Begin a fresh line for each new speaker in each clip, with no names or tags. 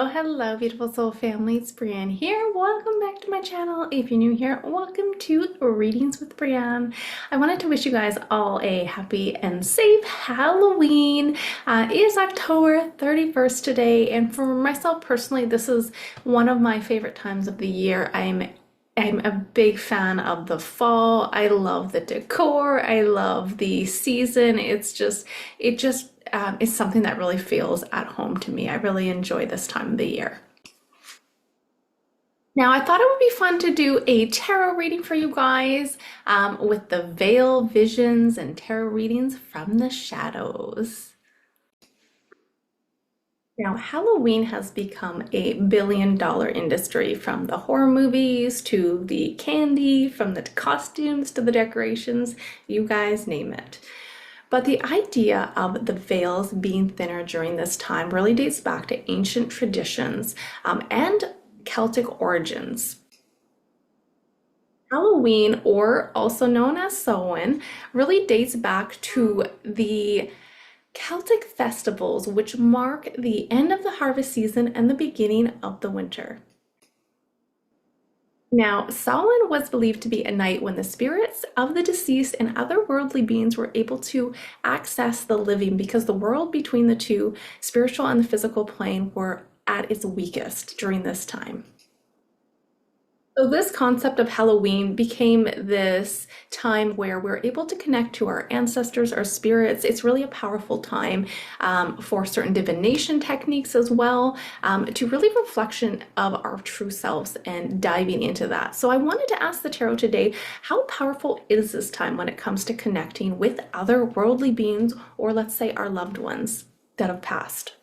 Hello, beautiful soul family. It's Breanne here. Welcome back to my channel. If you're new here, welcome to Readings with Breanne. I wanted to wish you guys all a happy and safe Halloween. It is October 31st today, and for myself personally, this is one of my favorite times of the year. I'm a big fan of the fall. I love the decor. I love the season. It just is something that really feels at home to me. I really enjoy this time of the year. Now, I thought it would be fun to do a tarot reading for you guys with the veil visions and tarot readings from the shadows. Now, Halloween has become a billion-dollar industry, from the horror movies to the candy, from the costumes to the decorations, you guys name it. But the idea of the veils being thinner during this time really dates back to ancient traditions and Celtic origins. Halloween, or also known as Samhain, really dates back to the Celtic festivals, which mark the end of the harvest season and the beginning of the winter. Now, Samhain was believed to be a night when the spirits of the deceased and other worldly beings were able to access the living, because the world between the two, spiritual and the physical plane, were at its weakest during this time. So this concept of Halloween became this time where we're able to connect to our ancestors, our spirits. It's really a powerful time for certain divination techniques as well, to really reflection of our true selves and diving into that. So I wanted to ask the tarot today, how powerful is this time when it comes to connecting with other worldly beings, or let's say our loved ones that have passed?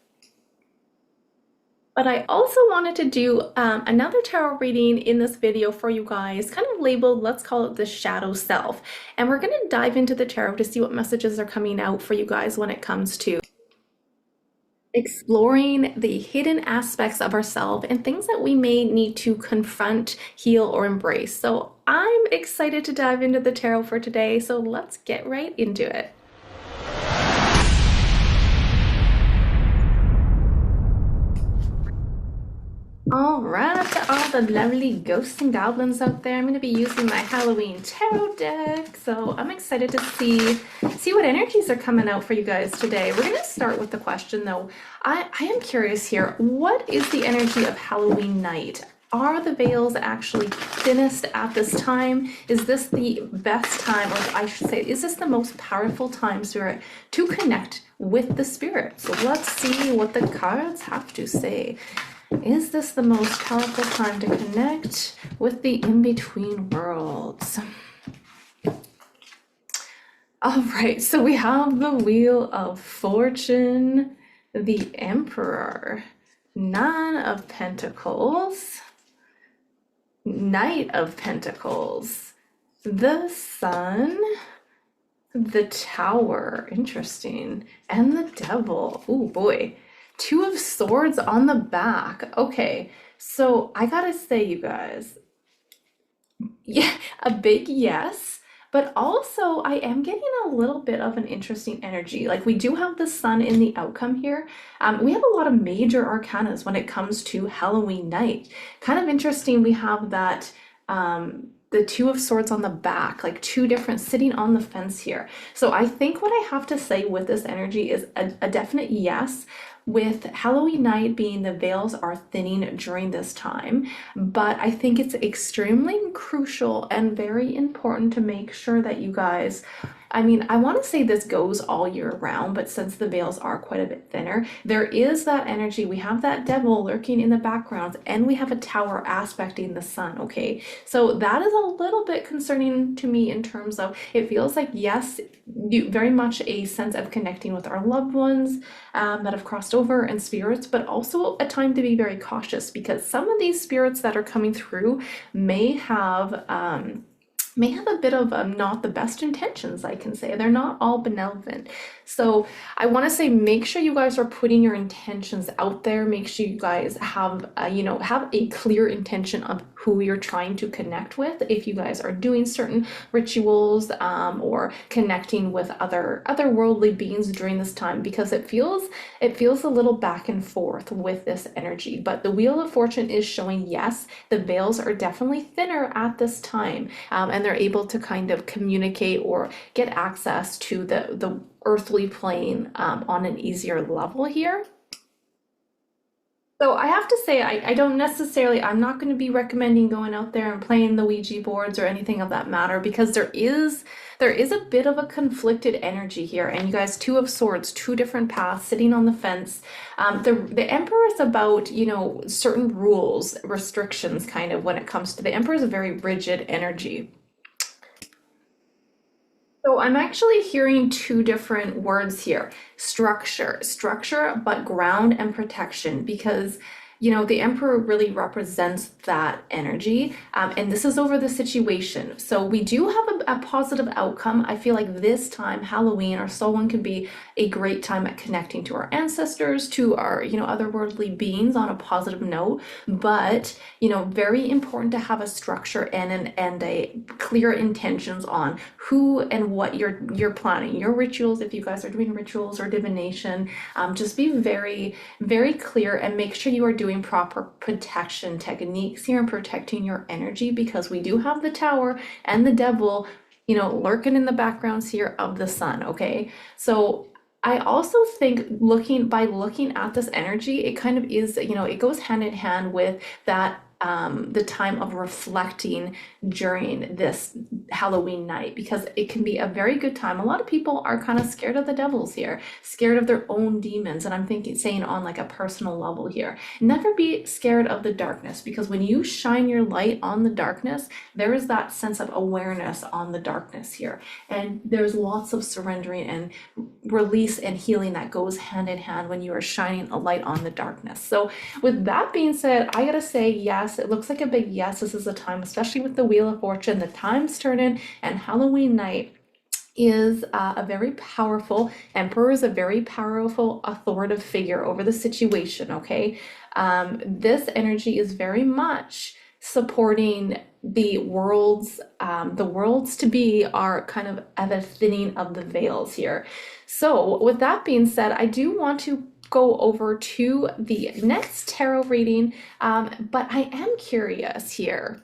But I also wanted to do another tarot reading in this video for you guys, kind of labeled, let's call it the shadow self. And we're going to dive into the tarot to see what messages are coming out for you guys when it comes to exploring the hidden aspects of ourselves and things that we may need to confront, heal, or embrace. So I'm excited to dive into the tarot for today. So let's get right into it. All right, to all the lovely ghosts and goblins out there, I'm going to be using my Halloween tarot deck. So I'm excited to see what energies are coming out for you guys today. We're going to start with the question, though. I am curious here. What is the energy of Halloween night? Are the veils actually thinnest at this time? Is this the best time, or I should say, is this the most powerful time, Spirit, to connect with the spirit? So let's see what the cards have to say. Is this the most powerful time to connect with the in-between worlds? All right, so we have the Wheel of Fortune, the Emperor, Nine of Pentacles, Knight of Pentacles, the Sun, the Tower, interesting, and the Devil. Oh boy. Two of Swords on the back. Okay, so I gotta say, you guys, yeah, a big yes, but also I am getting a little bit of an interesting energy. Like, we do have the Sun in the outcome here. We have a lot of major arcanas when it comes to Halloween night. Kind of interesting, we have that the Two of Swords on the back, like two different, sitting on the fence here. So I think what I have to say with this energy is a definite yes, with Halloween night being the veils are thinning during this time. But I think it's extremely crucial and very important to make sure that you guys, I mean, I want to say this goes all year round, but since the veils are quite a bit thinner, there is that energy. We have that devil lurking in the background, and we have a tower aspecting the sun, okay? So that is a little bit concerning to me in terms of, it feels like, yes, very much a sense of connecting with our loved ones that have crossed over, and spirits, but also a time to be very cautious, because some of these spirits that are coming through may have may have a bit of not the best intentions, I can say. They're not all benevolent. So I want to say, make sure you guys are putting your intentions out there. Make sure you guys have, have a clear intention of who you're trying to connect with. If you guys are doing certain rituals or connecting with otherworldly beings during this time, because it feels a little back and forth with this energy. But the Wheel of Fortune is showing, yes, the veils are definitely thinner at this time, and they're able to kind of communicate or get access to the earthly plane on an easier level here. So I have to say, I don't necessarily, I'm not going to be recommending going out there and playing the Ouija boards or anything of that matter, because there is a bit of a conflicted energy here. And you guys, Two of Swords, two different paths, sitting on the fence. The Emperor is about, certain rules, restrictions, kind of, when it comes to the Emperor is a very rigid energy. So I'm actually hearing two different words here. Structure, but ground and protection, because the Emperor really represents that energy, and this is over the situation. So we do have a positive outcome. I feel like this time, Halloween or Samhain, can be a great time at connecting to our ancestors, to our otherworldly beings on a positive note. But very important to have a structure and a clear intentions on who and what you're planning your rituals. If you guys are doing rituals or divination, just be very, very clear and make sure you are doing proper protection techniques here and protecting your energy, because we do have the Tower and the Devil lurking in the backgrounds here of the Sun. Okay, so I also think looking at this energy, it kind of is, it goes hand in hand with that, the time of reflecting during this Halloween night, because it can be a very good time. A lot of people are kind of scared of the devils here, scared of their own demons. And I'm saying on like a personal level here, never be scared of the darkness, because when you shine your light on the darkness, there is that sense of awareness on the darkness here. And there's lots of surrendering and release and healing that goes hand in hand when you are shining a light on the darkness. So with that being said, I gotta say, yes, it looks like a big yes. This is a time, especially with the Wheel of Fortune, the time's turning, and Halloween night is a very powerful Emperor, is a very powerful authoritative figure over the situation. Okay, this energy is very much supporting the worlds to be are kind of at a thinning of the veils here. So with that being said, I do want to go over to the next tarot reading, but I am curious here.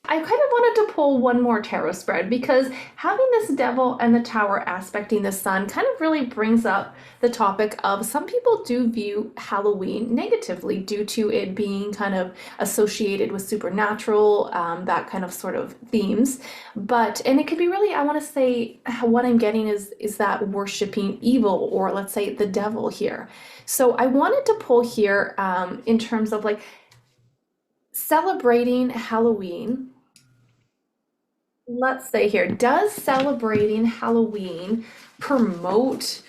I kind of wanted to pull one more tarot spread, because having this Devil and the Tower aspecting the Sun kind of really brings up the topic of, some people do view Halloween negatively due to it being kind of associated with supernatural, that kind of sort of themes. And it could be really, I want to say, what I'm getting is that worshiping evil, or let's say the devil here. So I wanted to pull here in terms of like celebrating Halloween. Let's say here, does celebrating Halloween promote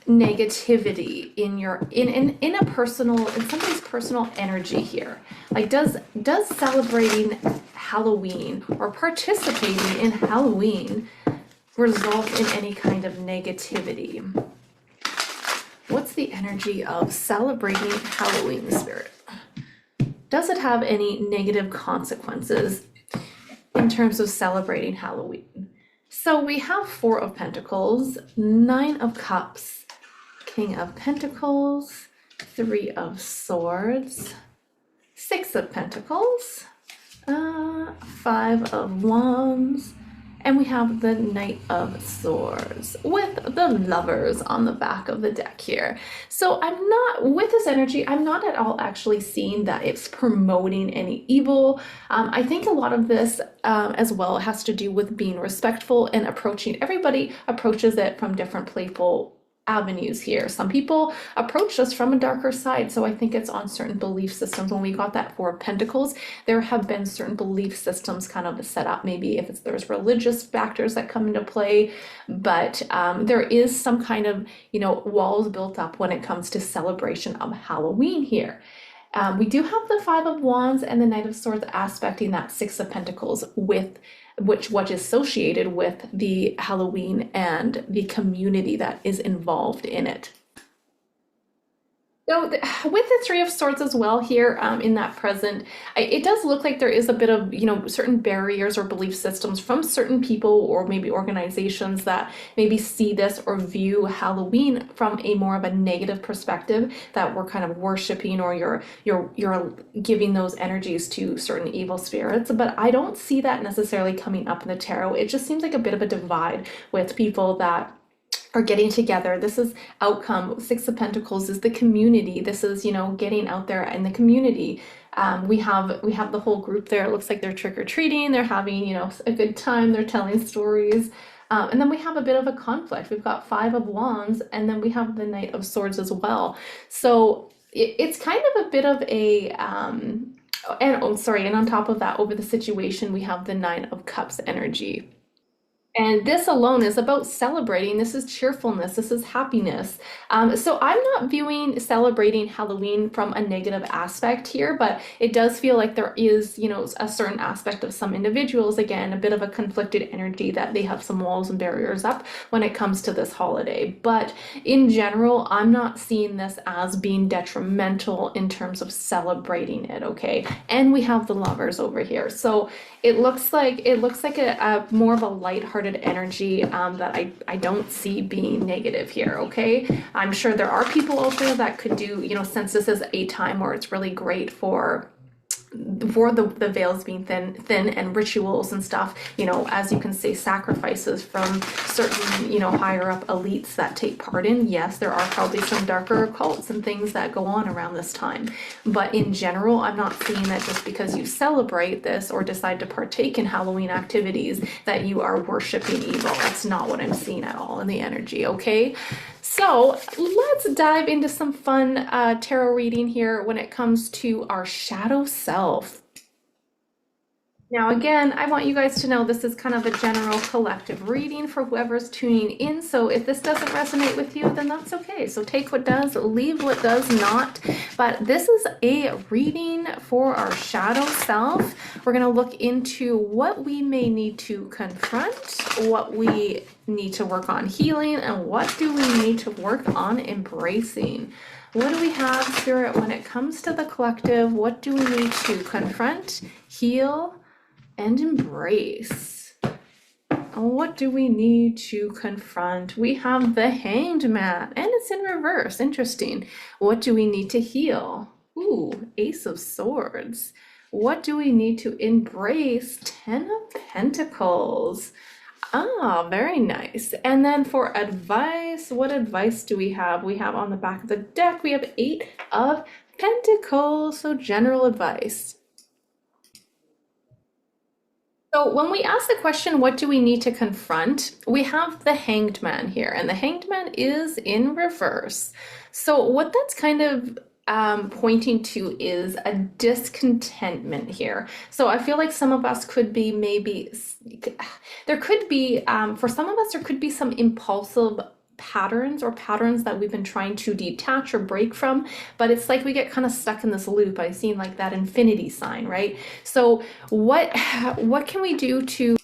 negativity in a personal, in somebody's personal energy here? Like, does celebrating Halloween or participating in Halloween result in any kind of negativity? What's the energy of celebrating Halloween, Spirit? Does it have any negative consequences in terms of celebrating Halloween? So we have Four of Pentacles, Nine of Cups, King of Pentacles, Three of Swords, Six of Pentacles, Five of Wands, and we have the Knight of Swords with the Lovers on the back of the deck here. So I'm not, with this energy, I'm not at all actually seeing that it's promoting any evil. I think a lot of this as well has to do with being respectful and approaching, everybody approaches it from different playful avenues here. Some people approach us from a darker side, so I think it's on certain belief systems. When we got that Four of Pentacles, there have been certain belief systems kind of set up, maybe if there's religious factors that come into play, but there is some kind of walls built up when it comes to celebration of Halloween here. We do have the Five of Wands and the Knight of Swords aspecting that Six of Pentacles with what is associated with the Halloween and the community that is involved in it. So with the Three of Swords as well here in that present, it does look like there is a bit of, certain barriers or belief systems from certain people or maybe organizations that maybe see this or view Halloween from a more of a negative perspective, that we're kind of worshiping or you're giving those energies to certain evil spirits. But I don't see that necessarily coming up in the tarot. It just seems like a bit of a divide with people that are getting together. This is outcome. Six of Pentacles is the community. This is, getting out there in the community. We have the whole group there. It looks like they're trick-or-treating. They're having, a good time. They're telling stories. And then we have a bit of a conflict. We've got Five of Wands, and then we have the Knight of Swords as well. So it's kind of a bit of a, and on top of that, over the situation, we have the Nine of Cups energy. And this alone is about celebrating. This is cheerfulness. This is happiness. So I'm not viewing celebrating Halloween from a negative aspect here, but it does feel like there is, a certain aspect of some individuals, again, a bit of a conflicted energy that they have some walls and barriers up when it comes to this holiday. But in general, I'm not seeing this as being detrimental in terms of celebrating it, okay? And we have the Lovers over here. So it looks like a more of a lighthearted energy that I don't see being negative here, okay? I'm sure there are people out there that could do, since this is a time where it's really great for the veils being thin and rituals and stuff, as you can say, sacrifices from certain, higher up elites that take part in. Yes, there are probably some darker cults and things that go on around this time. But in general, I'm not seeing that just because you celebrate this or decide to partake in Halloween activities that you are worshiping evil. That's not what I'm seeing at all in the energy, okay? So let's dive into some fun tarot reading here when it comes to our shadow self. Now, again, I want you guys to know this is kind of a general collective reading for whoever's tuning in. So if this doesn't resonate with you, then that's okay. So take what does, leave what does not. But this is a reading for our shadow self. We're going to look into what we may need to confront, what we need to work on healing, and what do we need to work on embracing. What do we have, Spirit, when it comes to the collective? What do we need to confront, heal, and embrace? What do we need to confront? We have the Hanged Man, and it's in reverse. Interesting. What do we need to heal? Ooh, Ace of Swords. What do we need to embrace? Ten of Pentacles. Ah, very nice. And then for advice, what advice do we have? We have on the back of the deck, we have Eight of Pentacles, so general advice. So when we ask the question, what do we need to confront? We have the Hanged Man here, and the Hanged Man is in reverse. So what that's kind of pointing to is a discontentment here. So I feel like some of us could be there could be, for some of us, there could be some impulsive patterns that we've been trying to detach or break from, but it's like we get kind of stuck in this loop. I've seen like that infinity sign, right? So what can we do to,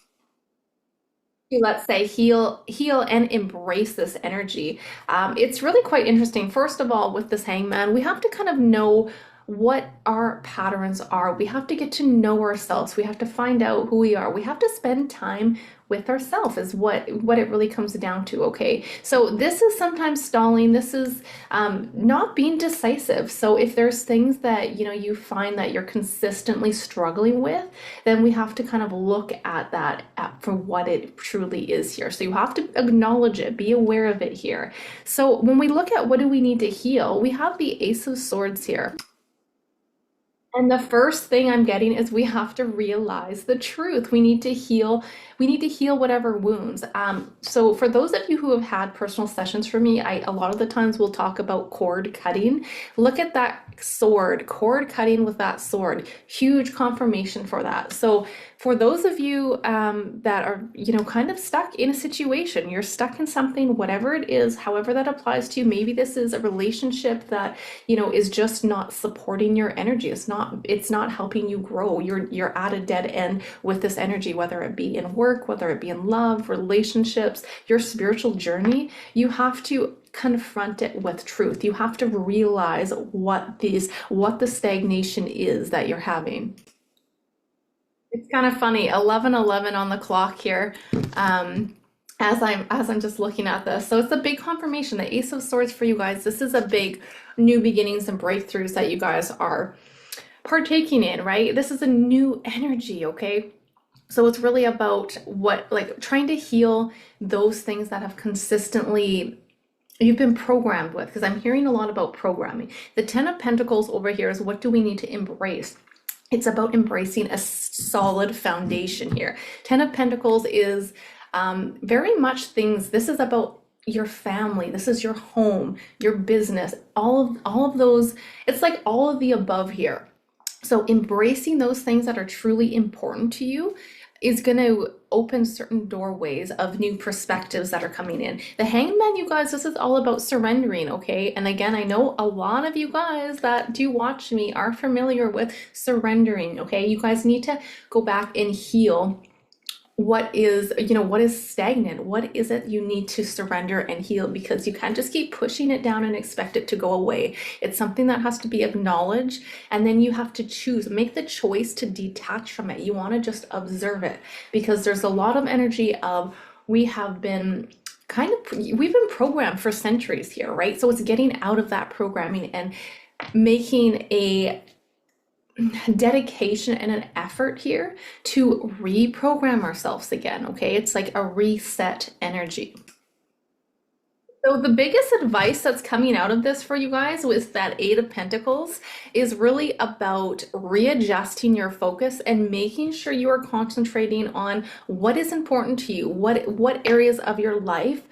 let's say, heal and embrace this energy? It's really quite interesting. First of all, with this Hangman, we have to kind of know what our patterns are. We have to get to know ourselves. We have to find out who we are. We have to spend time with ourselves is what it really comes down to, okay? So this is sometimes stalling. This is not being decisive. So if there's things that, you find that you're consistently struggling with, then we have to kind of look at that for what it truly is here. So you have to acknowledge it, be aware of it here. So when we look at what do we need to heal, we have the Ace of Swords here. And the first thing I'm getting is we have to realize the truth. We need to heal whatever wounds. So for those of you who have had personal sessions for me, I a lot of the times will talk about cord cutting. Look at that sword, cord cutting with that sword. Huge confirmation for that. So for those of you that are, kind of stuck in a situation, you're stuck in something, whatever it is, however that applies to you. Maybe this is a relationship that, is just not supporting your energy. It's not helping you grow. You're at a dead end with this energy, whether it be in work, whether it be in love, relationships, your spiritual journey. You have to confront it with truth. You have to realize what the stagnation is that you're having. It's kind of funny, 11:11 on the clock here. Um, as I'm just looking at this. So it's a big confirmation. The Ace of Swords for you guys. This is a big new beginnings and breakthroughs that you guys are partaking in, right? This is a new energy, okay? So it's really about like trying to heal those things that have consistently you've been programmed with, because I'm hearing a lot about programming. The Ten of Pentacles over here is, what do we need to embrace? It's about embracing a solid foundation here. Ten of Pentacles is very much things. This is about your family. This is your home, your business, all of those. It's like all of the above here. So embracing those things that are truly important to you is going to open certain doorways of new perspectives that are coming in. The Hangman, you guys, this is all about surrendering, okay? And again, I know a lot of you guys that do watch me are familiar with surrendering, okay? You guys need to go back and heal what is stagnant. What is it you need to surrender and heal? Because you can't just keep pushing it down and expect it to go away. It's something that has to be acknowledged, and then you have to make the choice to detach from it. You want to just observe it, because there's a lot of energy of we've been programmed for centuries here, right? So it's getting out of that programming and making a dedication and an effort here to reprogram ourselves again, okay? It's like a reset energy. So the biggest advice that's coming out of this for you guys with that Eight of Pentacles is really about readjusting your focus and making sure you are concentrating on what is important to you, what areas of your life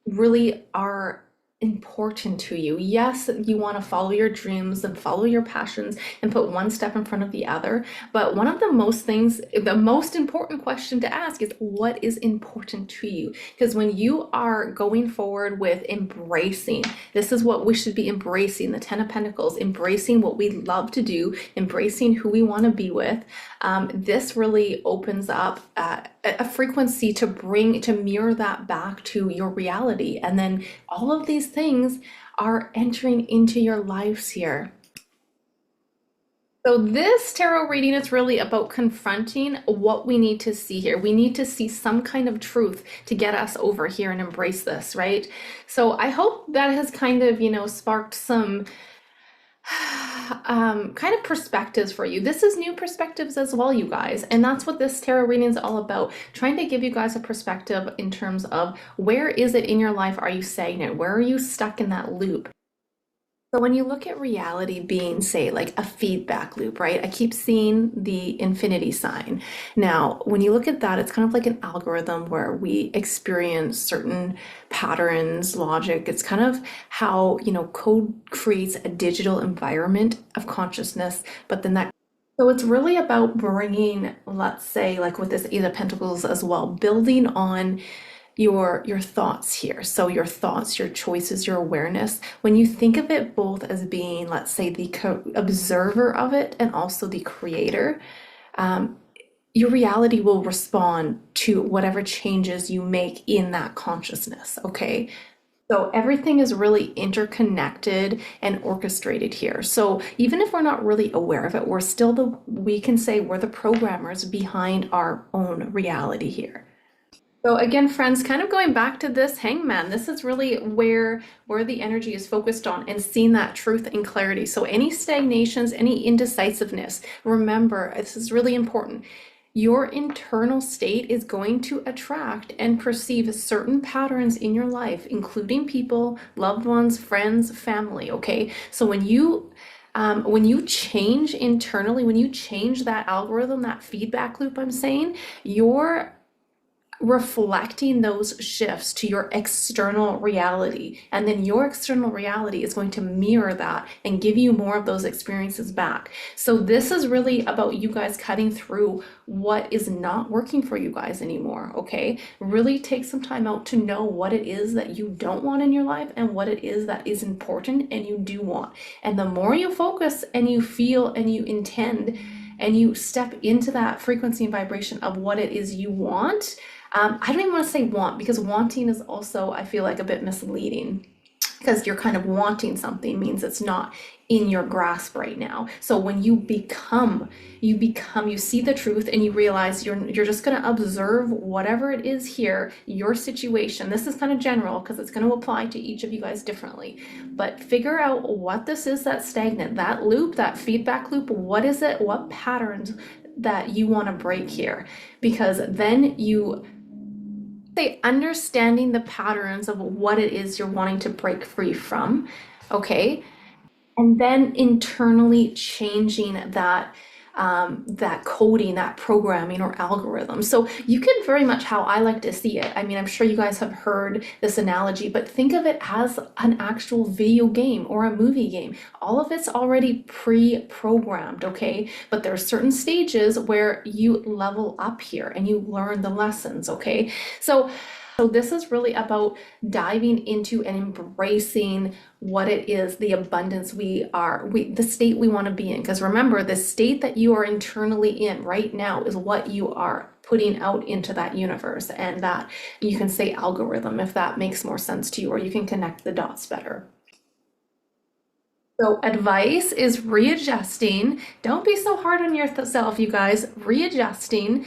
really are important to you. Yes, you want to follow your dreams and follow your passions and put one step in front of the other. But one of the most important question to ask is, what is important to you? Because when you are going forward with embracing, this is what we should be embracing, the Ten of Pentacles, embracing what we love to do, embracing who we want to be with. This really opens up a frequency to mirror that back to your reality. And then all of these things are entering into your lives here. So this tarot reading is really about confronting what we need to see here. We need to see some kind of truth to get us over here and embrace this, right? So I hope that has kind of, sparked some kind of perspectives for you. This is new perspectives as well, you guys. And that's what this tarot reading is all about. Trying to give you guys a perspective in terms of, where is it in your life are you stagnant? Where are you stuck in that loop? So when you look at reality being, say, like a feedback loop, right? I keep seeing the infinity sign. Now, when you look at that, it's kind of like an algorithm where we experience certain patterns, logic. It's kind of how, code creates a digital environment of consciousness, but then that so it's really about bringing, let's say, like with this Eight of Pentacles as well, building on your thoughts here. So your thoughts, your choices, your awareness. When you think of it both as being, let's say, the observer of it and also the creator, your reality will respond to whatever changes you make in that consciousness, okay? So everything is really interconnected and orchestrated here. So even if we're not really aware of it, we can say we're the programmers behind our own reality here. So again, friends, kind of going back to this Hangman, this is really where the energy is focused on, and seeing that truth and clarity. So any stagnations, any indecisiveness, remember, this is really important. Your internal state is going to attract and perceive certain patterns in your life, including people, loved ones, friends, family, okay? So when you when you change internally, when you change that algorithm, that feedback loop, I'm saying, you're reflecting those shifts to your external reality. And then your external reality is going to mirror that and give you more of those experiences back. So this is really about you guys cutting through what is not working for you guys anymore, okay? Really take some time out to know what it is that you don't want in your life and what it is that is important and you do want. And the more you focus and you feel and you intend and you step into that frequency and vibration of what it is you want, I don't even want to say want, because wanting is also, I feel like, a bit misleading, because you're kind of wanting something means it's not in your grasp right now. So when you you see the truth and you realize you're just going to observe whatever it is here, your situation. This is kind of general because it's going to apply to each of you guys differently. But figure out what this is that's stagnant, that loop, that feedback loop. What is it? What patterns that you want to break here? Because then you understanding the patterns of what it is you're wanting to break free from, okay? And then internally changing that coding, that programming or algorithm. So you can very much, how I like to see it, I mean, I'm sure you guys have heard this analogy, but think of it as an actual video game or a movie game. All of it's already pre-programmed, okay? But there are certain stages where you level up here and you learn the lessons, okay? So this is really about diving into and embracing what it is, the abundance the state we want to be in. Because remember, the state that you are internally in right now is what you are putting out into that universe. And that you can say algorithm if that makes more sense to you, or you can connect the dots better. So advice is readjusting. Don't be so hard on yourself, you guys. Readjusting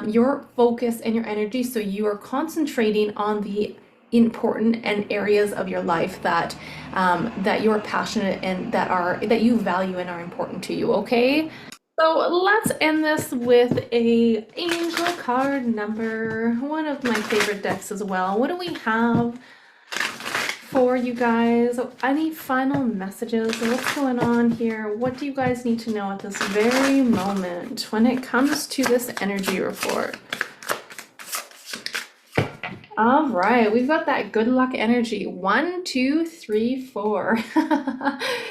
your focus and your energy so you are concentrating on the important and areas of your life that that you're passionate and that you value and are important to you. Okay. So let's end this with a angel card number, one of my favorite decks as well. What do we have for you guys? Any final messages? What's going on here? What do you guys need to know at this very moment when it comes to this energy report? All right, we've got that good luck energy. 1, 2, 3, 4.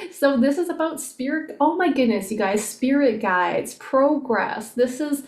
So this is about spirit. Oh my goodness, you guys, spirit guides, progress. This is,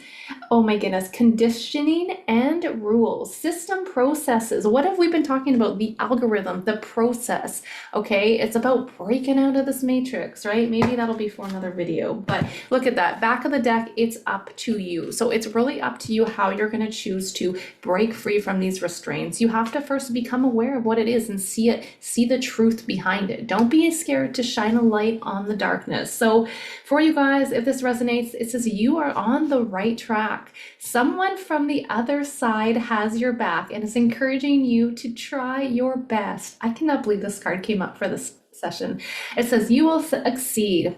oh my goodness, conditioning and rules, system processes. What have we been talking about? The algorithm, the process, okay? It's about breaking out of this matrix, right? Maybe that'll be for another video, but look at that. Back of the deck, it's up to you. So it's really up to you how you're gonna choose to break free from these restraints. You have to first become aware of what it is and see the truth behind it. Don't be scared to shine a light on the darkness. So for you guys, if this resonates, it says you are on the right track. Someone from the other side has your back and is encouraging you to try your best. I cannot believe this card came up for this session. It says you will succeed.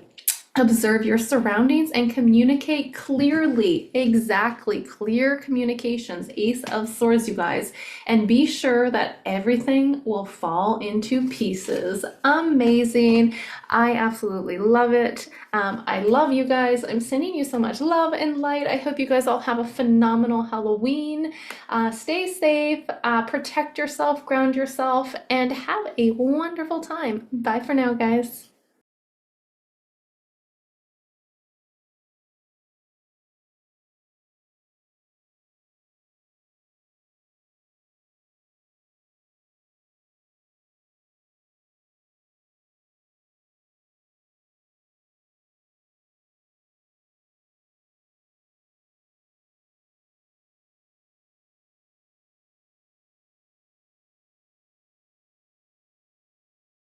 Observe your surroundings and communicate clearly. Exactly. Clear communications. Ace of Swords, you guys. And be sure that everything will fall into pieces. Amazing. I absolutely love it. I love you guys. I'm sending you so much love and light. I hope you guys all have a phenomenal Halloween. Stay safe, protect yourself, ground yourself, and have a wonderful time. Bye for now, guys.